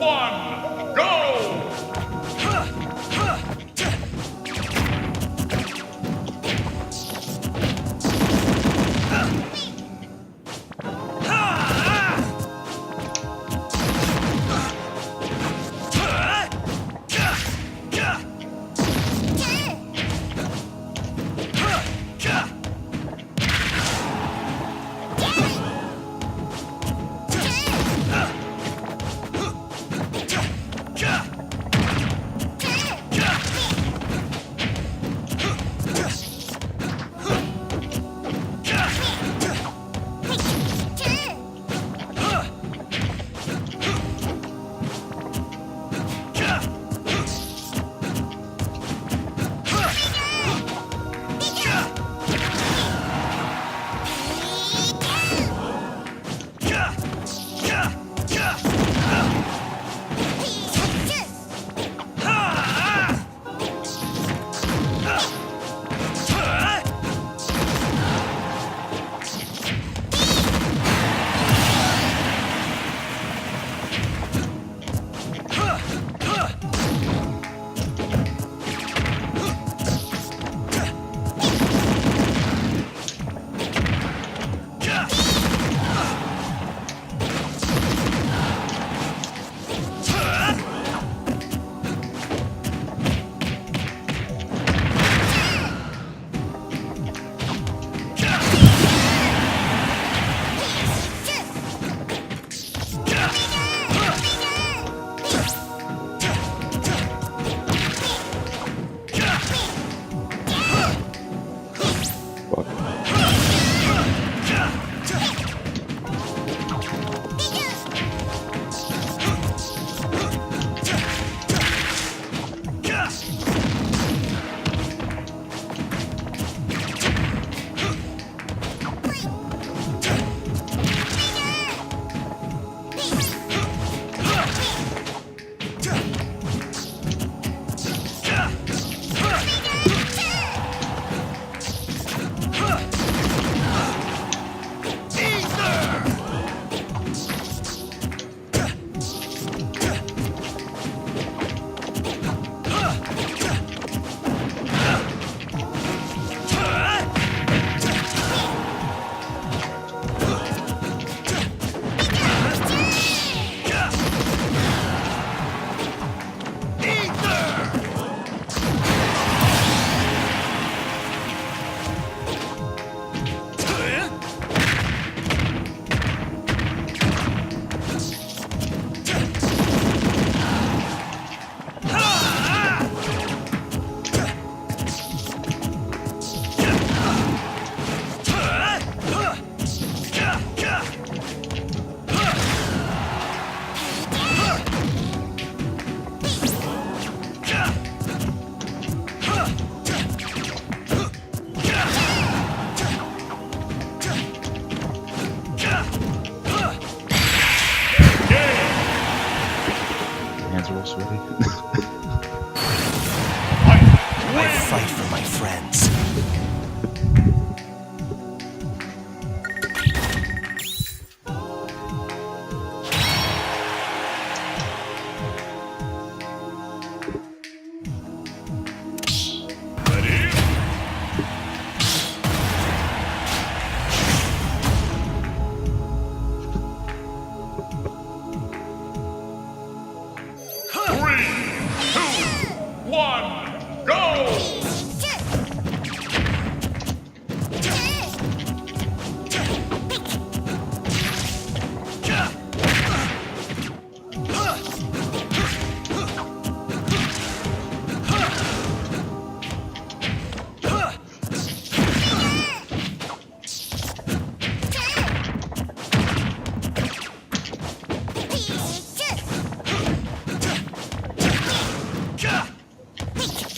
one, go! Hands are all sweaty. I fight for my friends. One, go! Hey!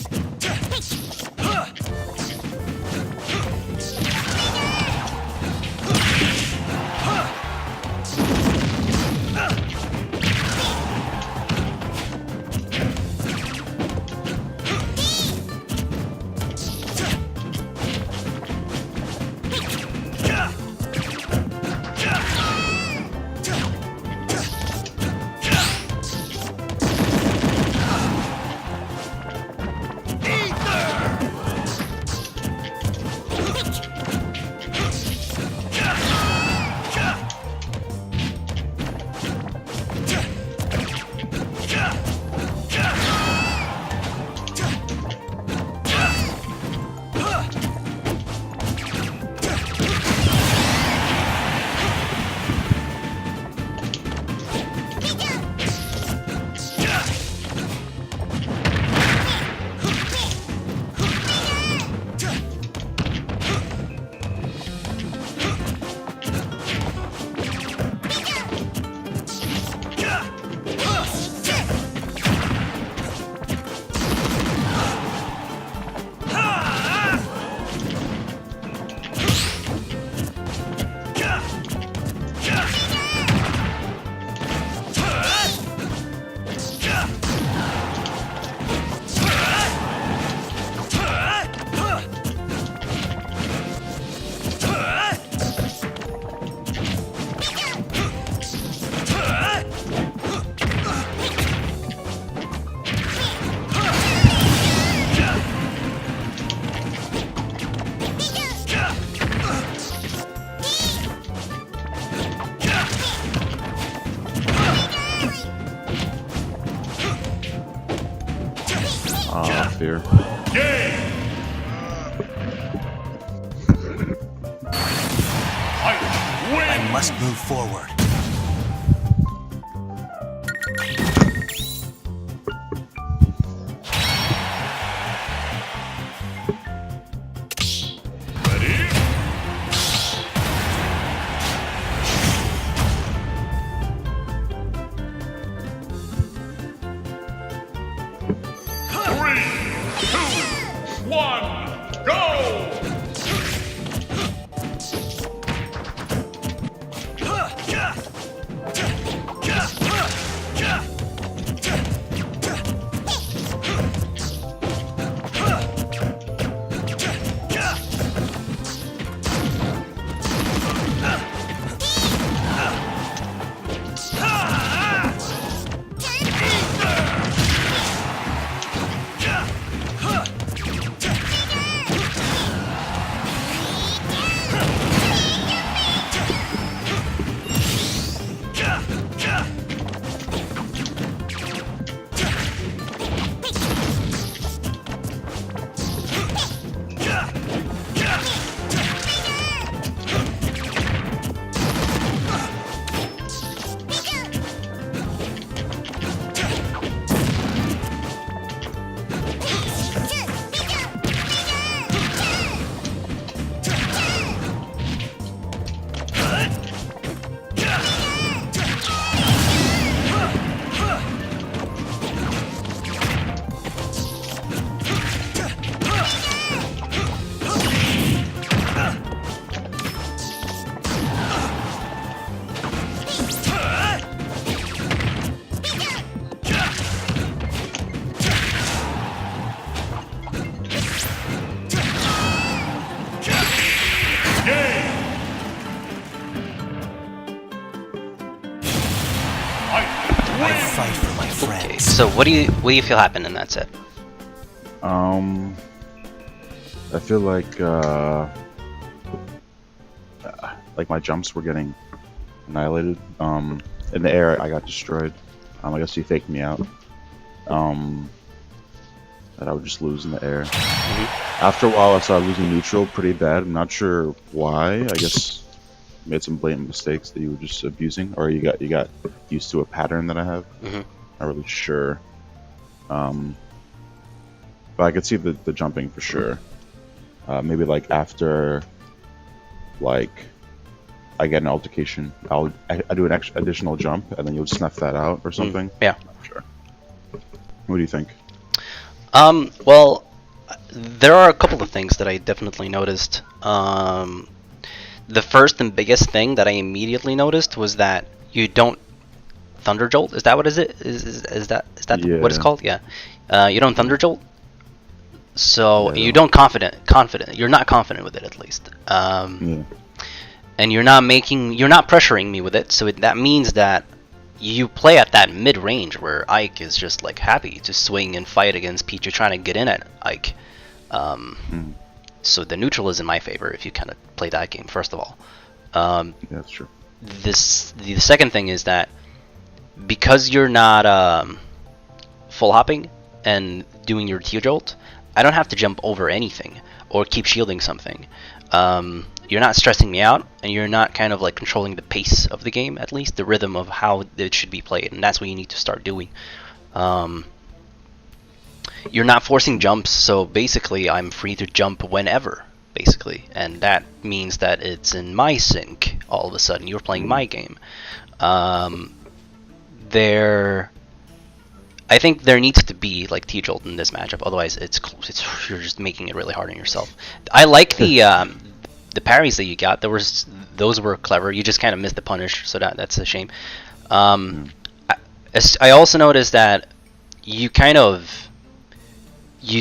fear. Game. Fight. Win. I must move forward. Ready? Three, two, one, go! I fight for my friends. Okay, so what do you feel happened in that set? I feel like my jumps were getting annihilated. In the air, I got destroyed. I guess he faked me out. That I would just lose in the air. After a while, I started losing neutral pretty bad. I'm not sure why. I guess made some blatant mistakes that you were just abusing, or you got used to a pattern that I have. Not really sure. But I could see the jumping for sure. Maybe like after, like, I get an altercation, I do an additional jump, and then you'll snuff that out or something. Yeah. Not sure. What do you think? Well, there are a couple of things that I definitely noticed. The first and biggest thing that I immediately noticed was that you don't Thunder Jolt. Is that what is it? Is that what it's Yeah. called? Yeah. You don't Thunder Jolt. So Yeah. you don't confident. You're not confident with it, at least. Yeah. And you're not pressuring me with it. So that means that you play at that mid range where Ike is just like happy to swing and fight against Peach. You're trying to get in at Ike. So the neutral is in my favor if you kind of play that game, first of all. Yeah, that's true. The second thing is that because you're not full hopping and doing your Teal Jolt, I don't have to jump over anything or keep shielding something. You're not stressing me out, and you're not kind of like controlling the pace of the game, at least the rhythm of how it should be played, and that's what you need to start doing. You're not forcing jumps, so basically I'm free to jump whenever, basically, and that means that it's in my sync all of a sudden. You're playing my game. I think there needs to be like T-Jolt in this matchup, otherwise you're just making it really hard on yourself. I like the parries that you got. Those were clever. You just kind of missed the punish, so that's a shame. I also noticed that you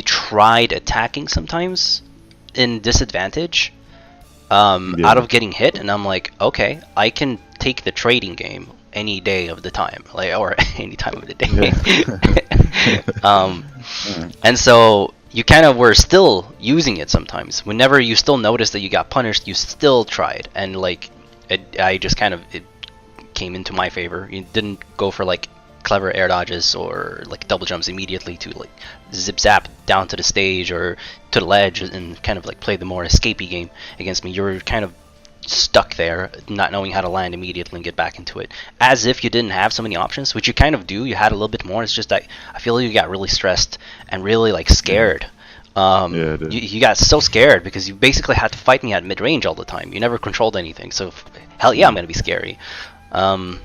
tried attacking sometimes in disadvantage out of getting hit, and I'm like, okay, I can take the trading game any day of the time, or any time of the day. And so you kind of were still using it sometimes. Whenever you still noticed that you got punished, you still tried, and like it came into my favor. You didn't go for like clever air dodges or like double jumps immediately to like zip zap down to the stage or to the ledge and kind of like play the more escapey game against me. You're kind of stuck there, not knowing how to land immediately and get back into it, as if you didn't have so many options, which you kind of do. You had a little bit more. It's just that I feel you got really stressed and really like scared. Yeah, it is. You got so scared because you basically had to fight me at mid-range all the time. You never controlled anything, so hell yeah, I'm gonna be scary. You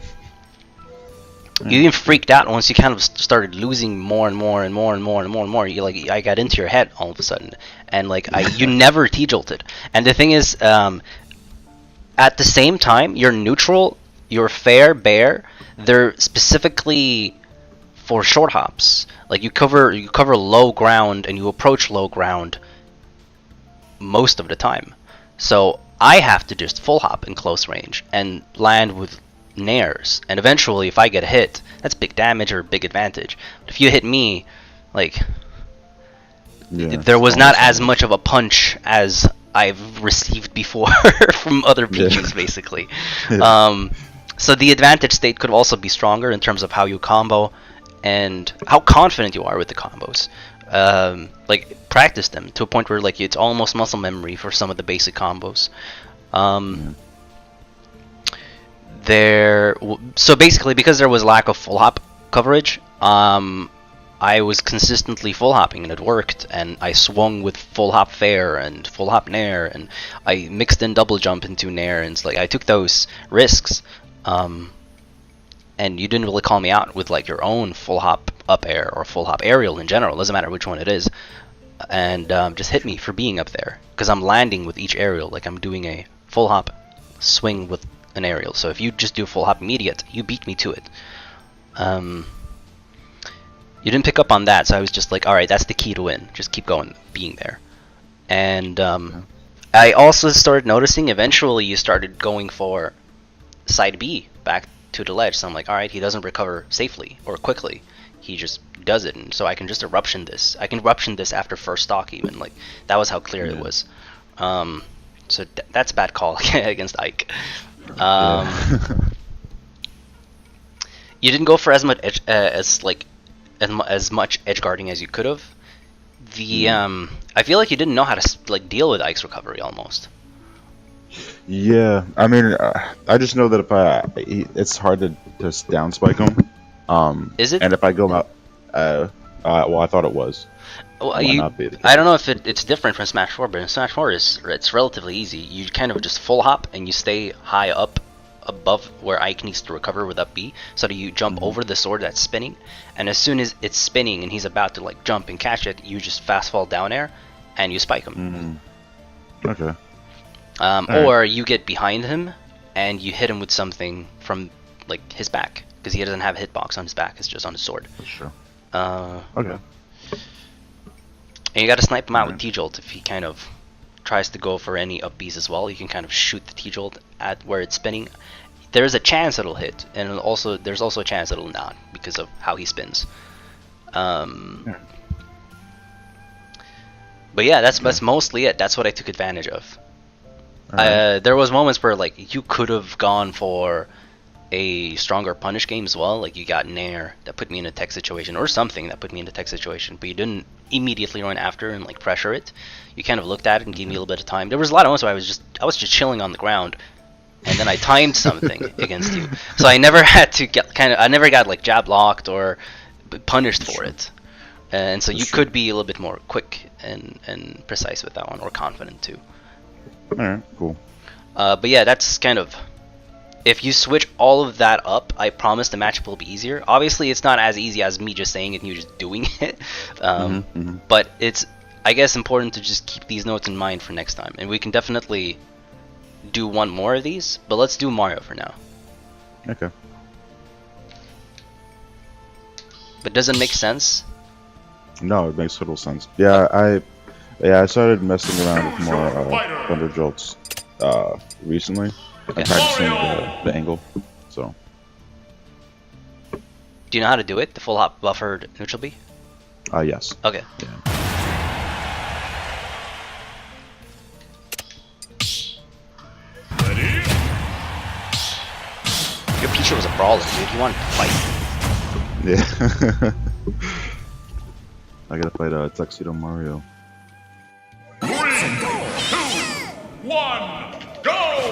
even freaked out once you kind of started losing more and more and more and more and more and more. You like, I got into your head all of a sudden, and like you never T-jolted. And the thing is, at the same time, your neutral, your fair, bear, they're specifically for short hops. Like you cover low ground and you approach low ground most of the time. So I have to just full hop in close range and land with nairs. And eventually, if I get hit, that's big damage or big advantage. But if you hit me, like there was not as much of a punch as I've received before from other Pichus, basically. So the advantage state could also be stronger in terms of how you combo and how confident you are with the combos. Like practice them to a point where like it's almost muscle memory for some of the basic combos. So basically, because there was lack of full hop coverage, I was consistently full hopping and it worked, and I swung with full hop fair and full hop nair, and I mixed in double jump into nair, and it's like I took those risks. And you didn't really call me out with like your own full hop up air or full hop aerial in general. It doesn't matter which one it is, and just hit me for being up there because I'm landing with each aerial. Like I'm doing a full hop swing with an aerial. So if you just do full hop immediate, you beat me to it. You didn't pick up on that, so I was just like, all right, that's the key to win. Just keep going, being there. And I also started noticing eventually you started going for side B back to the ledge. So I'm like, all right, he doesn't recover safely or quickly. He just does it, and so I can just eruption this. I can eruption this after first stock even. Like that was how clear it was. So that's a bad call against Ike. You didn't go for as much edge, as much edge guarding as you could have. I feel like you didn't know how to like deal with Ike's recovery almost. Yeah, I mean, I just know that if it's hard to down spike him. Is it? And if I go out, well, I thought it was. Well, not be? I don't know if it's different from Smash 4, but in Smash 4 it's relatively easy. You kind of just full hop and you stay high up above where Ike needs to recover with up B, so that you jump over the sword that's spinning, and as soon as it's spinning and he's about to like jump and catch it, you just fast fall down air and you spike him. Okay. Or you get behind him and you hit him with something from like his back, because he doesn't have a hitbox on his back, it's just on his sword. That's true. Okay. And you gotta snipe him out with T-Jolt if he kind of tries to go for any up Bs as well. You can kind of shoot the T-Jolt at where it's spinning. There's a chance it'll hit, and there's also a chance it'll not because of how he spins. But yeah, that's mostly it. That's what I took advantage of. There was moments where like you could have gone for a stronger punish game as well. Like you got Nair that put me in a tech situation, or something that put me in a tech situation, but you didn't immediately run after and like pressure it. You kind of looked at it and gave me a little bit of time. There was a lot of moments where I was just chilling on the ground, and then I timed something against you, so I never had to I never got like jab locked or punished for it. And so you could be a little bit more quick and precise with that one, or confident too. Alright, cool. But yeah, that's kind of, if you switch all of that up, I promise the matchup will be easier. Obviously, it's not as easy as me just saying it and you just doing it. But it's, I guess, important to just keep these notes in mind for next time. And we can definitely do one more of these, but let's do Mario for now. Okay. But does it make sense? No, it makes total sense. Yeah, I started messing around with more Thunder Jolts recently. Okay. I'm practicing the angle, so. Do you know how to do it? The full hop buffered neutral B? Yes. Okay. Yeah. Ready? Your Pichu was a brawler, dude. He wanted to fight. Yeah. I gotta fight Tuxedo Mario. 3, 2, 1, go!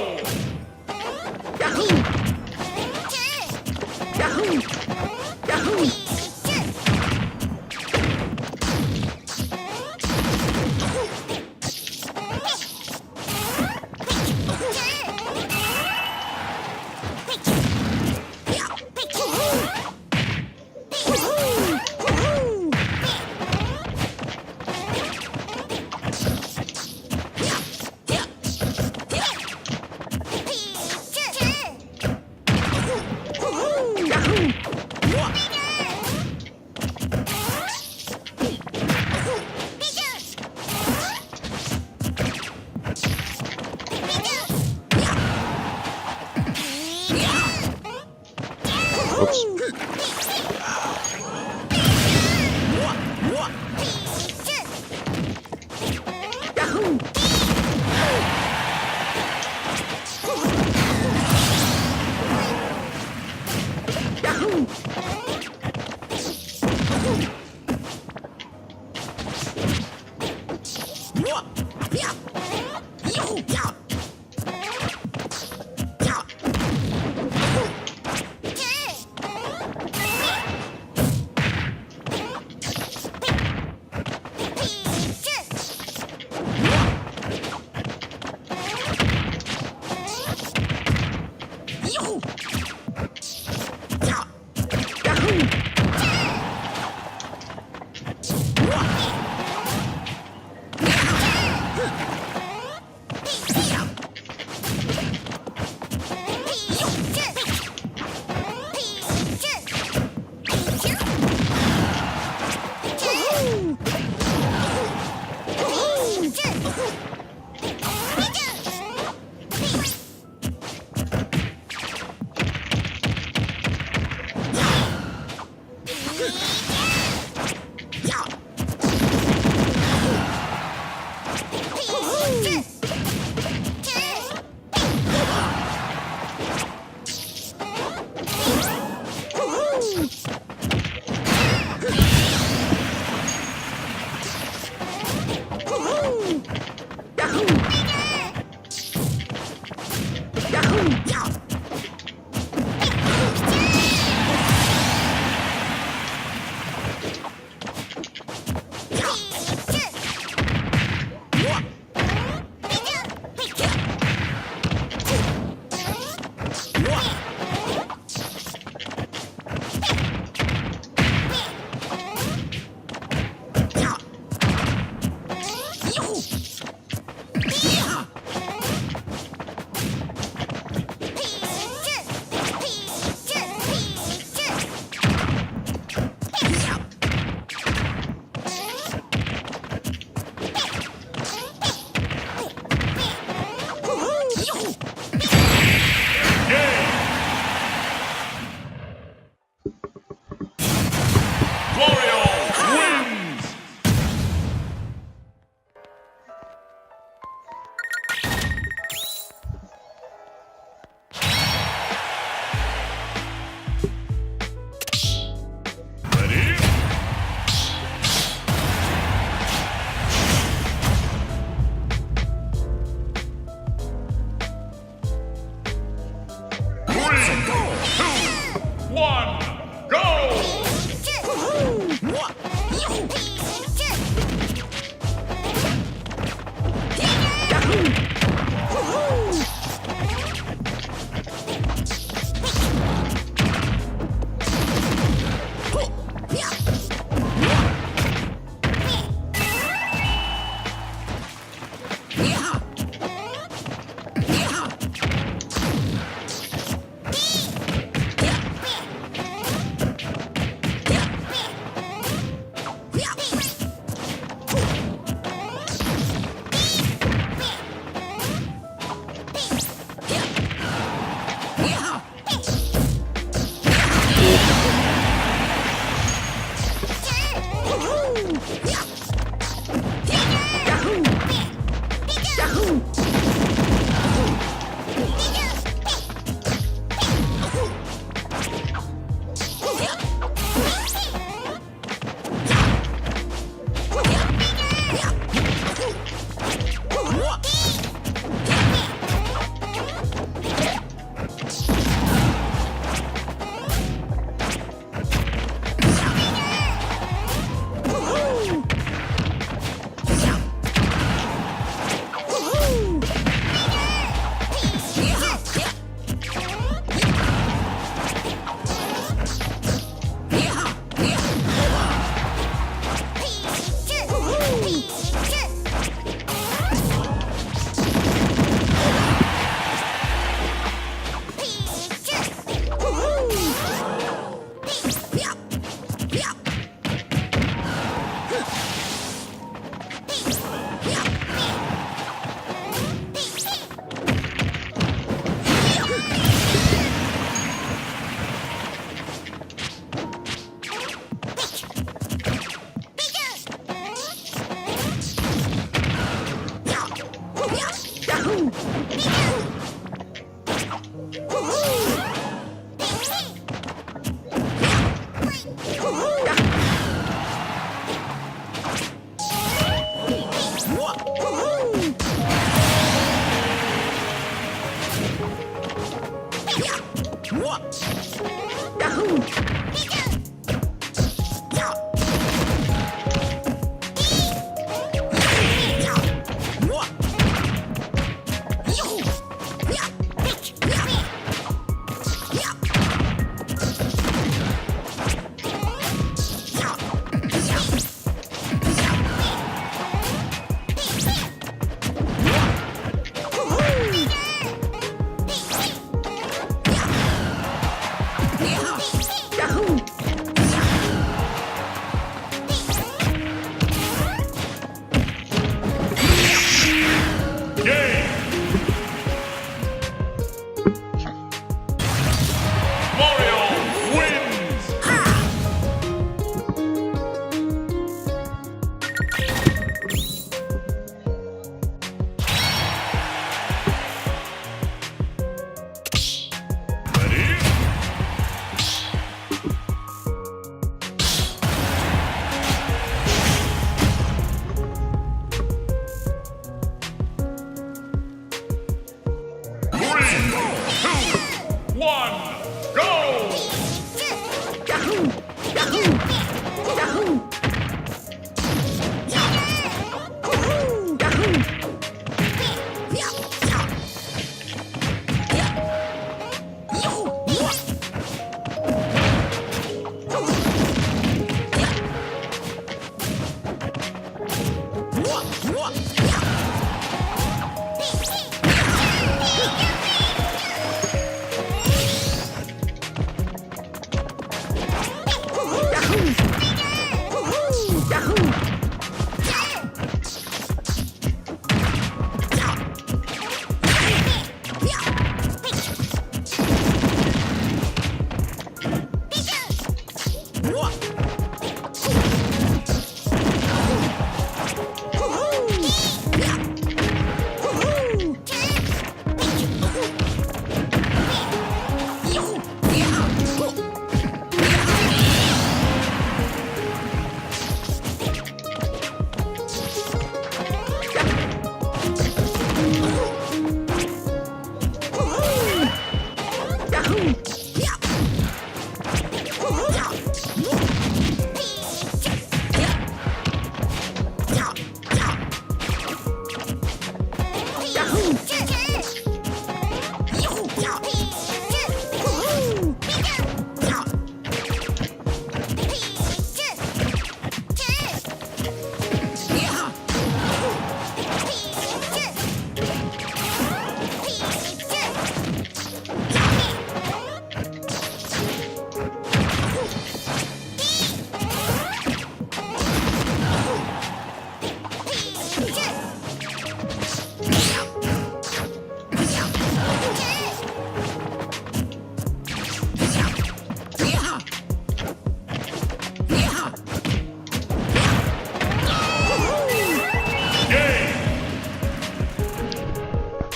Whoops.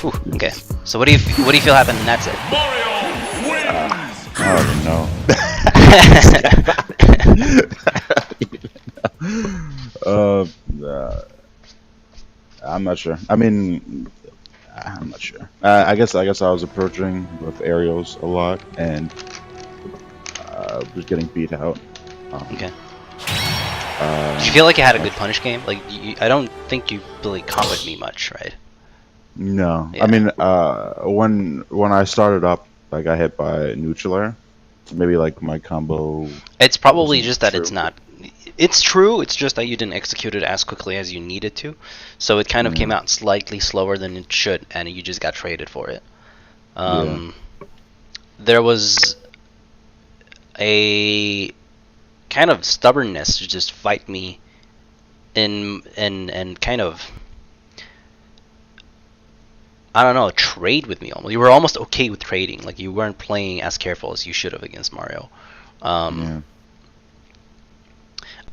Whew, okay. So what do you feel happened in that set? Mario wins. I don't know. I'm not sure. I mean, I'm not sure. I guess I was approaching with aerials a lot and was getting beat out. Okay. Did you feel like you had a good punish game? Like, I don't think you really comboed me much, right? No, Yeah. I mean, when I started up, I got hit by neutral air. So maybe like my combo. It's probably Wasn't just that true. it's not. It's true. It's just that you didn't execute it as quickly as you needed to, so it kind of came out slightly slower than it should, and you just got traded for it. There was a kind of stubbornness to just fight me and kind of, I don't know, trade with me almost. You were almost okay with trading. Like, you weren't playing as careful as you should have against Mario.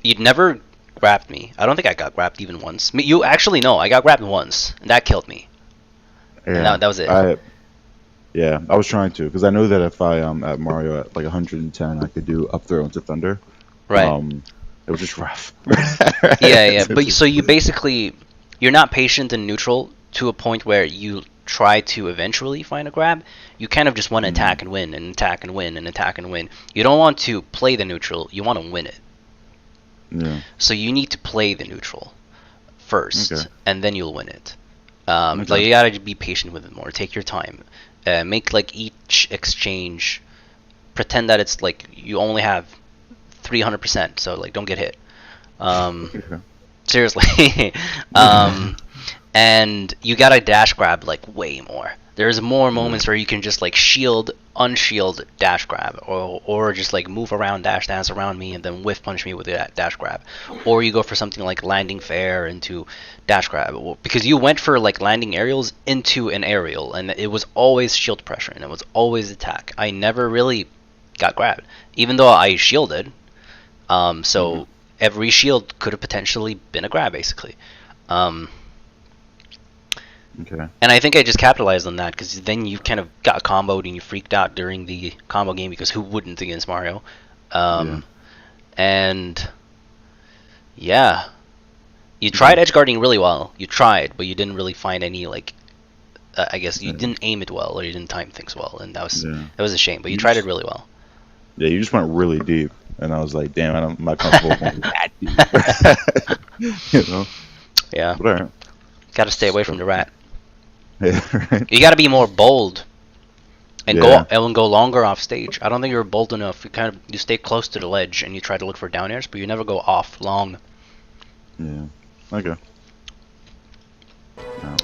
You'd never grabbed me. I don't think I got grabbed even once. You actually, no, I got grabbed once, and that killed me. Yeah, that was it. I was trying to, because I knew that if I at Mario at like 110, I could do up throw into thunder. Right. It was just rough. Yeah. But so you basically, you're not patient and neutral to a point where you try to eventually find a grab. You kind of just want to attack and win and attack and win and attack and win. You don't want to play the neutral. You want to win it. Yeah. So you need to play the neutral first, Okay. and then you'll win it. Okay. Like, you gotta be patient with it more. Take your time. Make like each exchange. Pretend that it's like you only have 300%. So like, don't get hit. Okay. Seriously. And you gotta dash grab like way more. There's more moments where you can just like shield, unshield, dash grab, or just like move around, dash dance around me, and then whiff punch me with that dash grab. Or you go for something like landing fair into dash grab, because you went for like landing aerials into an aerial, and it was always shield pressure, and it was always attack. I never really got grabbed, even though I shielded. So every shield could have potentially been a grab, basically. Okay. And I think I just capitalized on that, because then you kind of got comboed and you freaked out during the combo game, because who wouldn't against Mario? And yeah, you tried edge guarding really well. You tried, but you didn't really find any like. I guess you didn't aim it well, or you didn't time things well, and that was a shame. But you tried it really well. Yeah, you just went really deep, and I was like, damn, I'm not comfortable going that deep. You know. Yeah. But alright. Got to stay away from the rat. Yeah, right. You got to be more bold and Yeah. go longer off stage. I don't think you're bold enough. You stay close to the ledge and you try to look for down airs, but you never go off long. Yeah. Okay.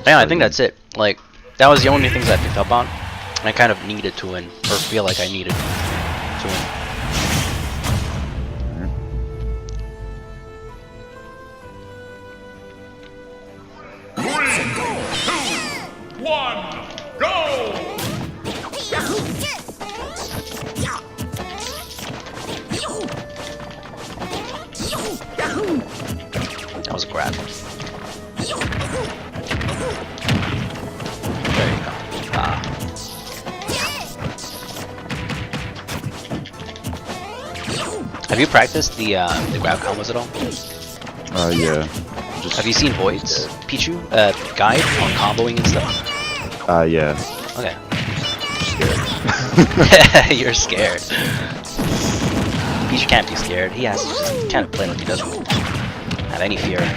Yeah, I think that's it. Like, that was the only things I picked up on. And I kind of needed to win, or feel like I needed to win. One, go! That was a grab. There you go. Ah. Have you practiced the grab combos at all? Yeah. Just, Have you seen Void's Pichu guide on comboing and stuff? Yeah. Okay. Scared. You're scared. Pichu can't be scared. He has to just kind of play like he doesn't have any fear. Well,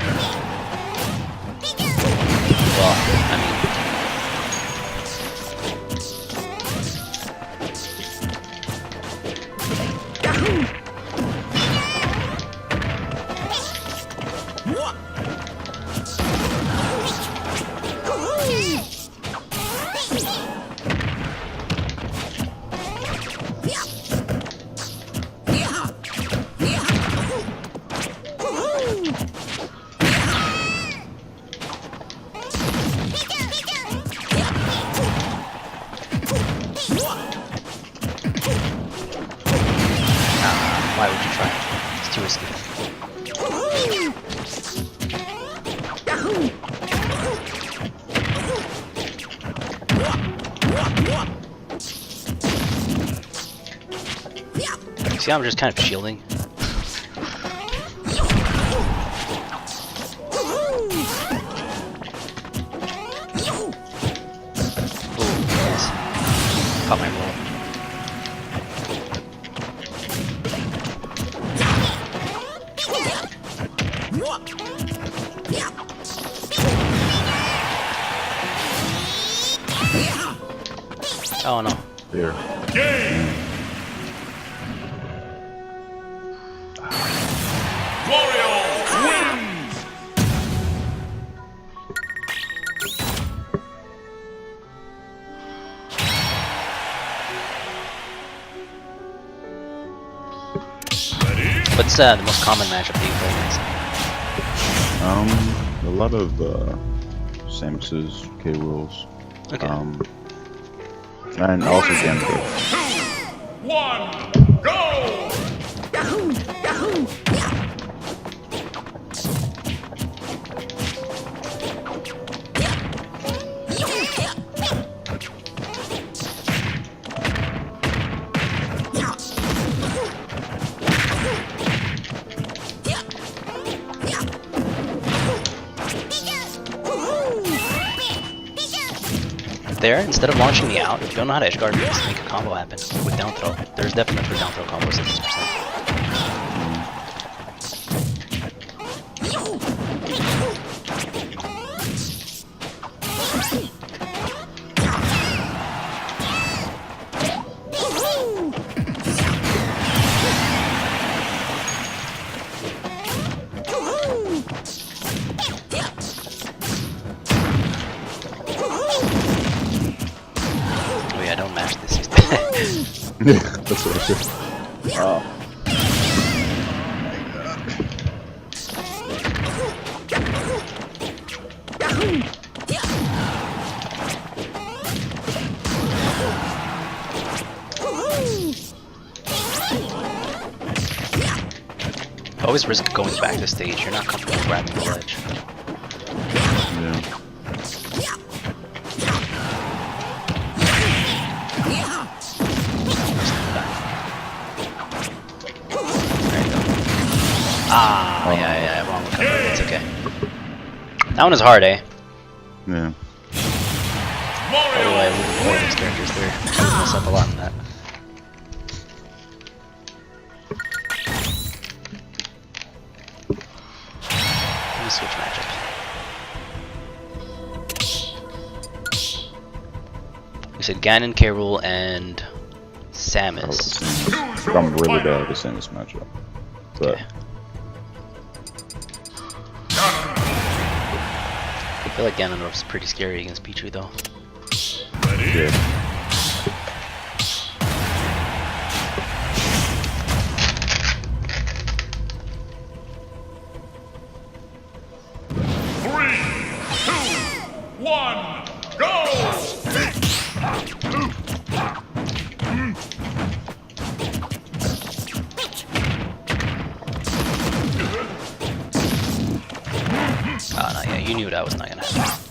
I mean, why would you try? It's too risky. See, I'm just kind of shielding. Ooh, nice. Caught my roll. Oh no. Here. Game. Wario wins. Ready? What's the most common matchup that you play against? A lot of Samus's, K. Rules. Okay. And also Gambit. 2, 1, go! There, instead of launching me out, if you don't know how to edge guard, just make a combo happen with down throw. There's definitely down throw combos at this percent. Oh yeah, don't mash this. That's what I said. Oh. Always risk going back to stage. You're not comfortable grabbing the ledge. Yeah. There you go. Ah, yeah, wrong recovery. It's okay. That one is hard, eh? Yeah. By the way, I wouldn't play these characters through. I mess up a lot in that. Let me switch matchups. We said Ganon, K. Rool, and Samus. I'm really bad at the Samus matchup. But Okay. I feel like Ganondorf's pretty scary against Pichu though. yeah. Three, 2, 1, go! you knew that was not gonna happen.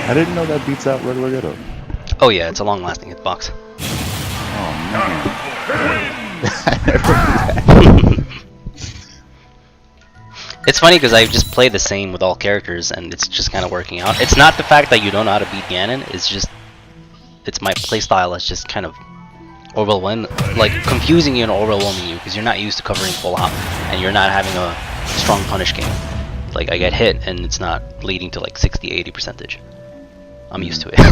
I didn't know that beats out regular Geto. Oh yeah, it's a long-lasting hitbox. It's funny because I just play the same with all characters and it's just kind of working out. It's not the fact that you don't know how to beat Ganon, it's just it's my playstyle that's just kind of confusing you and overwhelming you because you're not used to covering full hop and you're not having a strong punish game. Like I get hit and it's not leading to like 60-80%. I'm used to it. 3,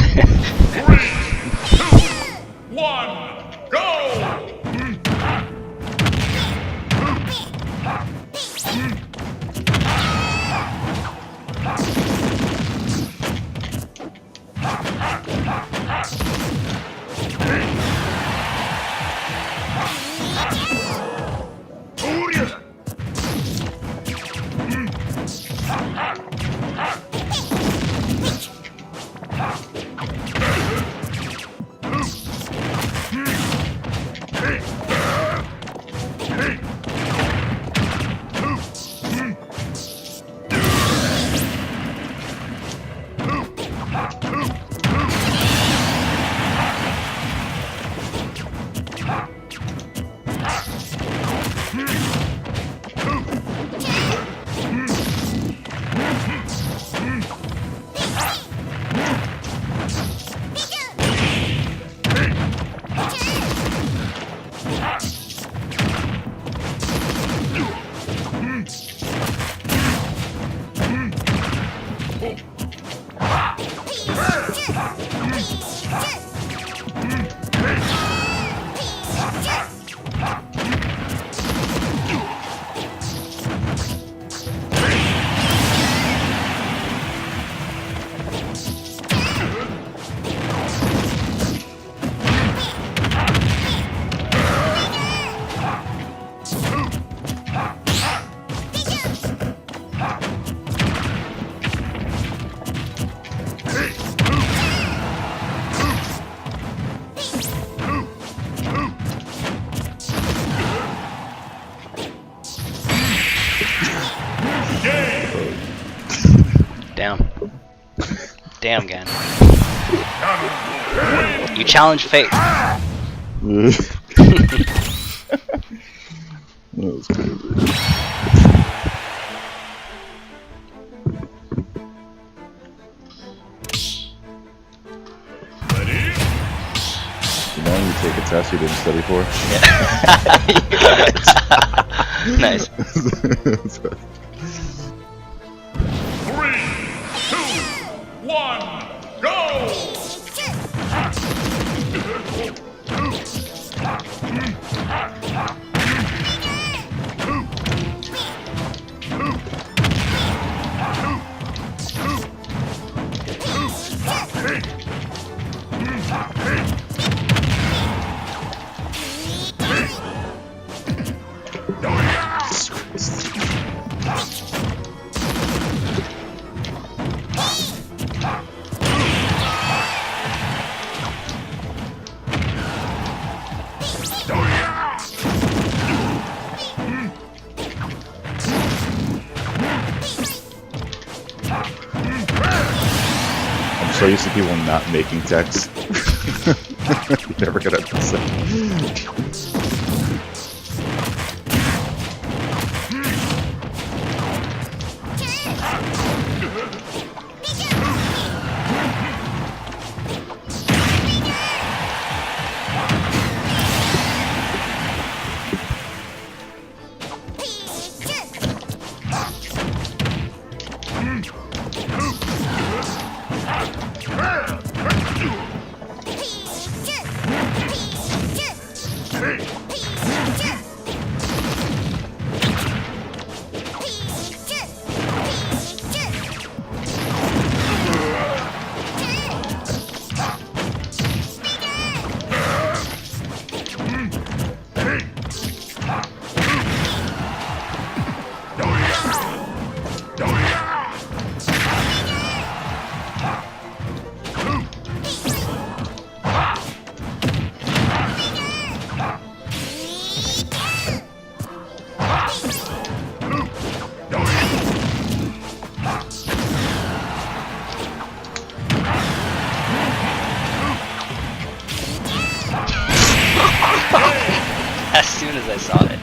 2, 1, go! Damn. Damn, Gan. You challenge fate. That was crazy. Ready? You know when you take a test you didn't study for? Nice. 3, 2, 1, go! I'm so used to people not making text. Never gonna upset. As soon as I saw it.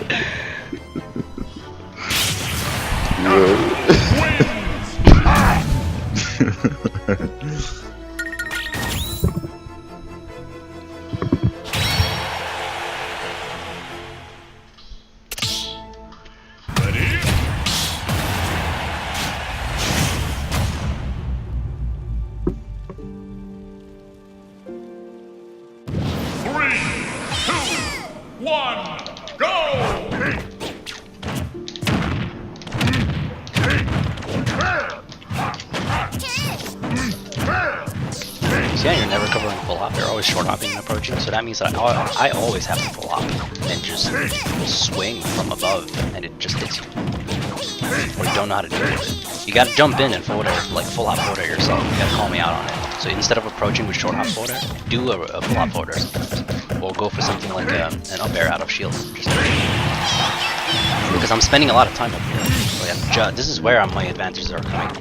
Ready? Yeah, you're never covering full hop. You're always short hopping and approaching. So that means that I always have to full hop and just swing from above, and it just hits you. Or you don't know how to deal with it. You gotta jump in and forward air, like full hop forward air yourself. You gotta call me out on it. So instead of approaching with short hop forward air, do a full hop forward air sometimes. Or go for something like an up air out of shield. Because I'm spending a lot of time up here. So this is where my advantages are coming.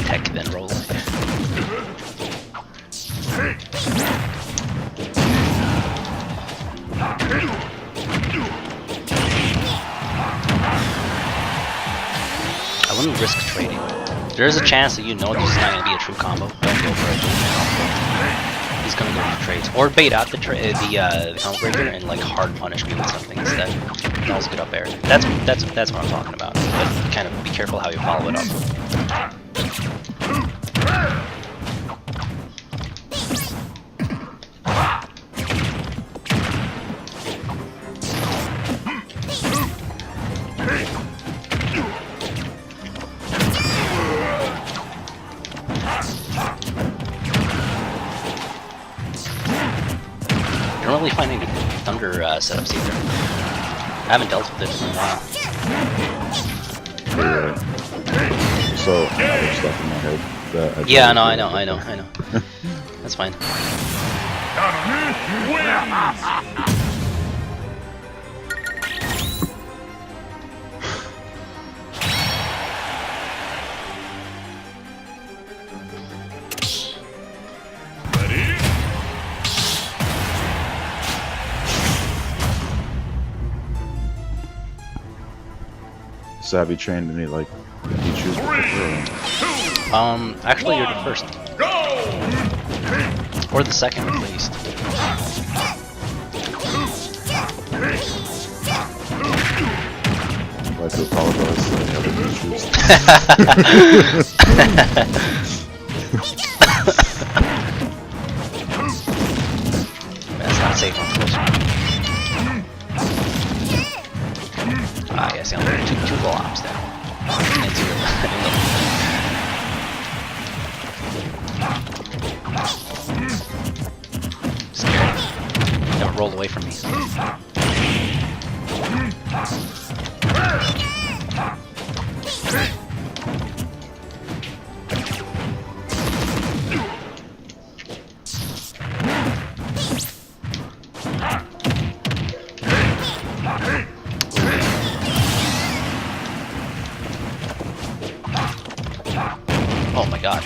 Tech then roll. I wouldn't risk trading. There's a chance that you know this is not going to be a true combo. Don't go for it. He's going to go for trades. Or bait out the combo breaker and like hard punish me with something instead. That was good up air. That's what I'm talking about. But kind of be careful how you follow it up. I don't really find any thunder setups either. I haven't dealt with it in a while. So, other stuff in my head that I Yeah, I know. That's fine. Savvy trained me like he choose. Actually you're the first. Or the second at least. I'd like to apologize to the other teachers. That's not safe on first. Ah, yes, I'm doing two full ops there. And two. Scared. Don't roll away from me. Oh my god.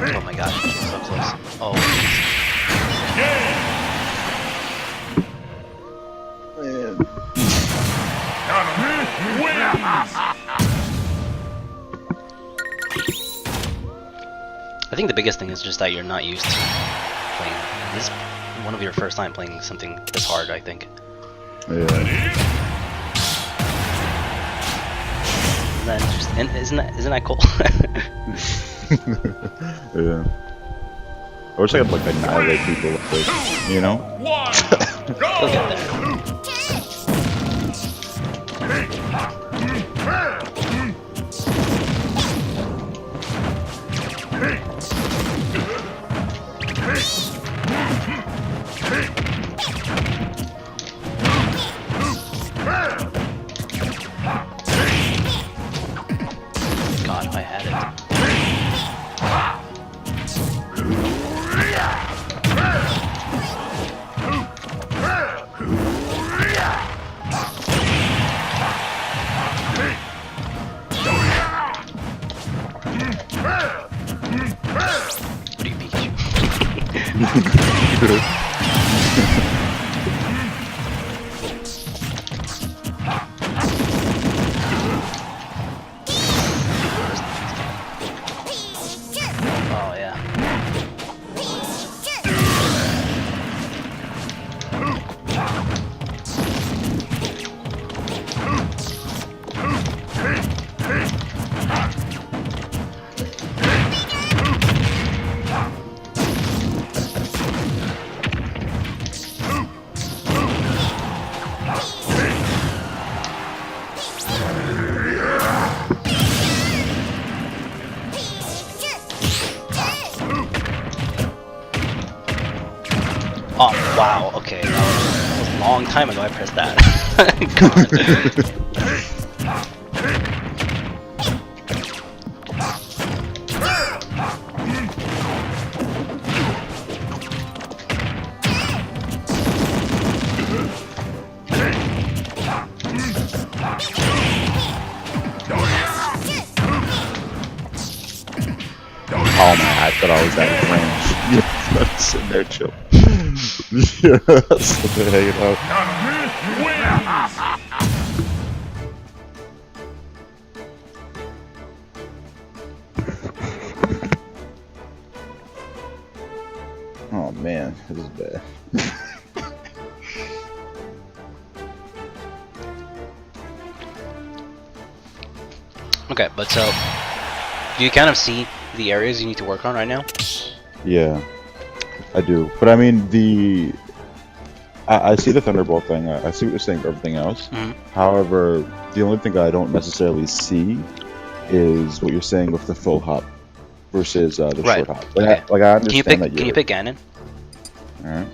Oh my god, so close. Oh. I think the biggest thing is just that you're not used to playing. This is one of your first time playing something this hard, I think. Yeah. And isn't that cool? Yeah. I wish I could like annihilate people like this, you know? One, We'll get there. God, I had it. What do you Pikachu? Oh yeah. Wow, okay. That was a long time ago I pressed that. God. Oh man, I thought I was out of range. Yeah, I'm sitting there chill. Yeah, sitting there hanging out. Oh man, this is bad. Okay, but so do you kind of see the areas you need to work on right now? Yeah, I do. But I mean, I see the Thunderbolt thing. I see what you're saying for everything else. However, the only thing I don't necessarily see is what you're saying with the full hop versus the Right. short hop. Like, I understand that Can you pick Ganon? Alright.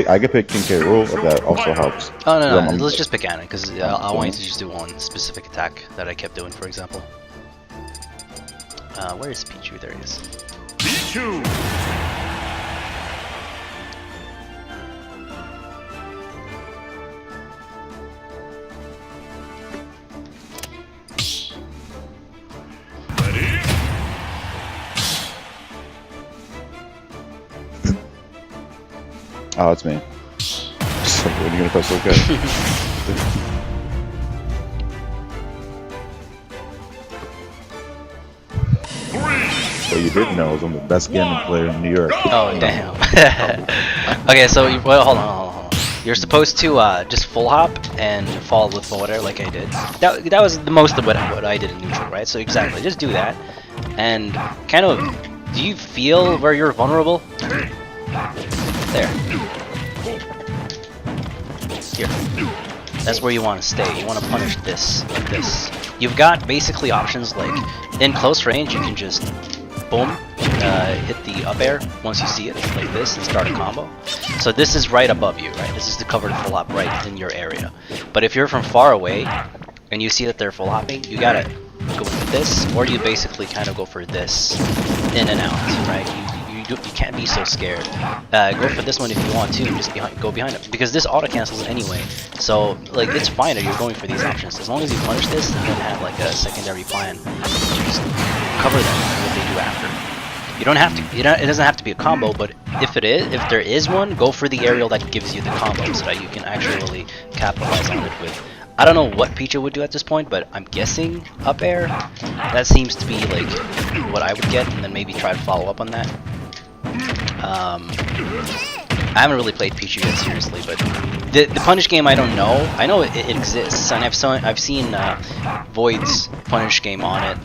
I could pick King K. Rool if that also helps. Oh no, I'm- let's just pick Ganon because I want you to just do one specific attack that I kept doing, for example. Where is Pichu? There he is. Pichu. Ready? Oh, it's me. So, when are you gonna press OK? What you didn't know is I'm the best Ganon player in New York. Oh damn. Okay, so well, hold on. You're supposed to just full hop and fall with forward air like I did. That was the most of what I did in neutral, right? So exactly, just do that, and kind of. Do you feel where you're vulnerable? There. Here. That's where you want to stay. You want to punish this like this. You've got basically options like in close range you can just boom, hit the up air once you see it like this and start a combo. So this is right above you, right? This is the covered full hop right in your area. But if you're from far away and you see that they're full hopping, you gotta go with this, or you basically kind of go for this in and out, right? You can't be so scared. Go for this one if you want to, and just go behind it, because this auto cancels anyway. So like it's fine that you're going for these options as long as you punish this and then have like a secondary plan. Just cover them what they do after. You don't have to. It doesn't have to be a combo, but if there is one, go for the aerial that gives you the combo so that you can actually capitalize on it with. I don't know what Pichu would do at this point, but I'm guessing up air. That seems to be like what I would get, and then maybe try to follow up on that. I haven't really played Pichu yet, seriously, but the punish game I don't know. I know it exists, and I've seen Void's punish game on it.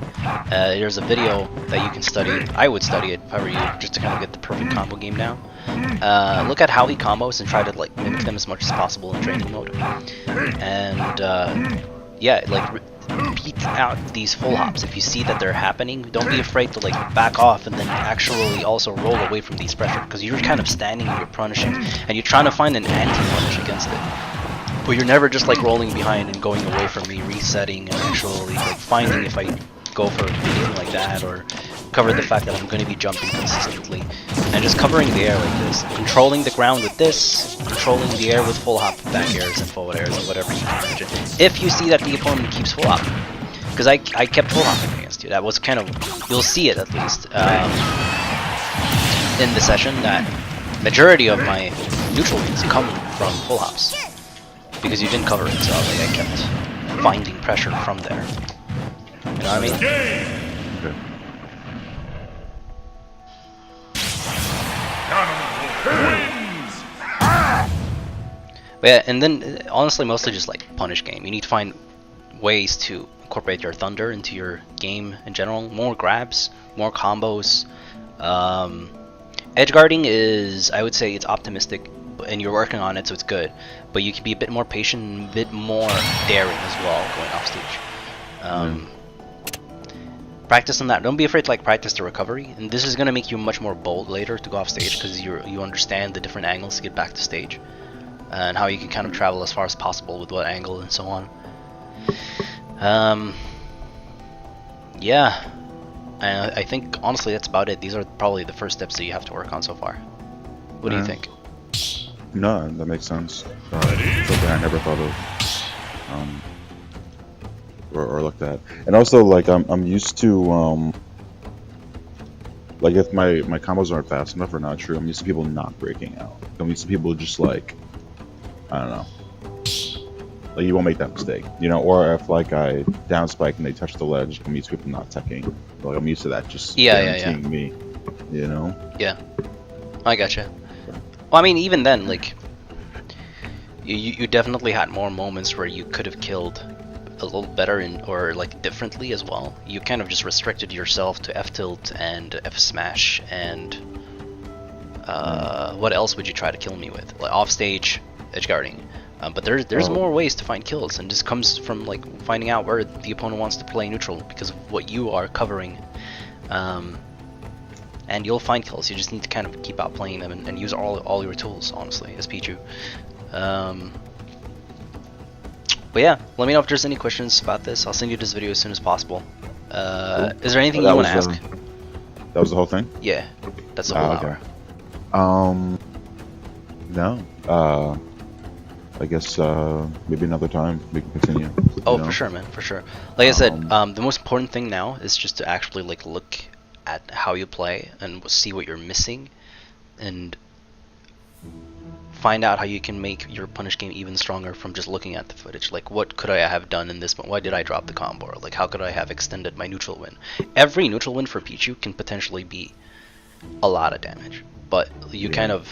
There's a video that you can study. I would study it if I were you, just to kind of get the perfect combo game down. Look at how he combos and try to like mimic them as much as possible in training mode. And yeah, like repeat out these full hops. If you see that they're happening, don't be afraid to like back off and then actually also roll away from these pressure, because you're kind of standing and you're punishing and you're trying to find an anti-punish against it. But you're never just like rolling behind and going away from me, resetting and actually like finding if I go for anything like that, or cover the fact that I'm going to be jumping consistently, and just covering the air like this, controlling the ground with this, controlling the air with full hop back airs and forward airs and whatever you can imagine. If you see that the opponent keeps full hop, because I kept full hopping against you, that was kind of, you'll see it at least in the session that majority of my neutral wins come from full hops, because you didn't cover it, so like, I kept finding pressure from there. You know what I mean? Okay. Wins. But yeah, and then honestly, mostly just like punish game. You need to find ways to incorporate your thunder into your game in general. More grabs, more combos. Edge guarding is, I would say, it's optimistic, and you're working on it, so it's good. But you can be a bit more patient, a bit more daring as well, going off stage. practice on that. Don't be afraid to like practice the recovery, and this is gonna make you much more bold later to go off stage because you understand the different angles to get back to stage, and how you can kind of travel as far as possible with what angle and so on. Yeah, and I think honestly that's about it. These are probably the first steps that you have to work on so far. What do you think? No, that makes sense. Something I never thought of, or looked at. And also, like, I'm used to, like, if my combos aren't fast enough or not true, I'm used to people not breaking out. I'm used to people just like, I don't know, like you won't make that mistake, you know. Or if like I down spike and they touch the ledge, I'm used to people not teching. Like I'm used to that just guaranteeing me, you know. Yeah, I gotcha. Well, I mean, even then, like, you definitely had more moments where you could have killed a little better or like differently as well. You kind of just restricted yourself to F tilt and F smash and what else would you try to kill me with? Like off stage edge guarding. But there's more ways to find kills, and this comes from like finding out where the opponent wants to play neutral because of what you are covering. And you'll find kills. You just need to kind of keep out playing them and use all your tools, honestly, as Pichu. But yeah, let me know if there's any questions about this. I'll send you this video as soon as possible. Cool. Is there anything you want to ask? That was the whole thing? Yeah, that's the whole okay. hour. No. I guess maybe another time we can continue. Oh, you know? for sure, man, for sure. Like I said, the most important thing now is just to actually like look at how you play and see what you're missing, and find out how you can make your punish game even stronger from just looking at the footage. Like, what could I have done in this one? Why did I drop the combo? Or, like, how could I have extended my neutral win? Every neutral win for Pichu can potentially be a lot of damage, but you kind of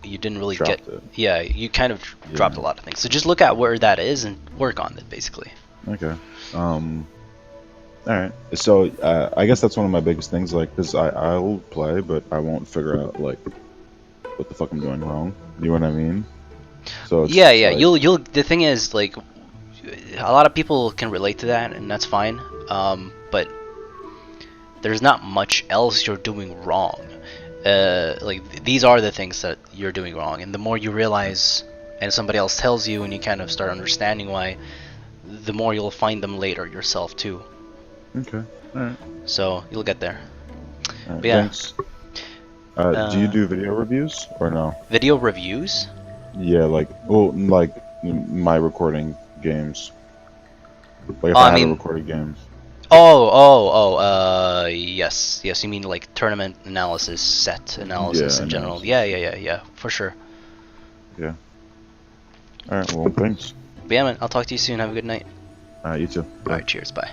you didn't really dropped get it. Yeah, you kind of dropped a lot of things. So just look at where that is and work on it, basically. Okay. Alright. So, I guess that's one of my biggest things, like, because I'll play, but I won't figure out, like, what the fuck I'm doing wrong. You know what I mean? So it's yeah, like, you'll the thing is, like, a lot of people can relate to that, and that's fine. But there's not much else you're doing wrong. Like, these are the things that you're doing wrong, and the more you realize and somebody else tells you and you kind of start understanding why, the more you'll find them later yourself too. Okay. Alright. So you'll get there. Alright, yeah. Thanks. Do you do video reviews or no? Video reviews? Yeah, like, well, like my recording games. Like if I have recorded games. Yes. You mean like tournament analysis, set analysis in general? Yeah, for sure. Yeah. All right. Well, thanks. But yeah, man, I'll talk to you soon. Have a good night. You too. All right, cheers. Bye.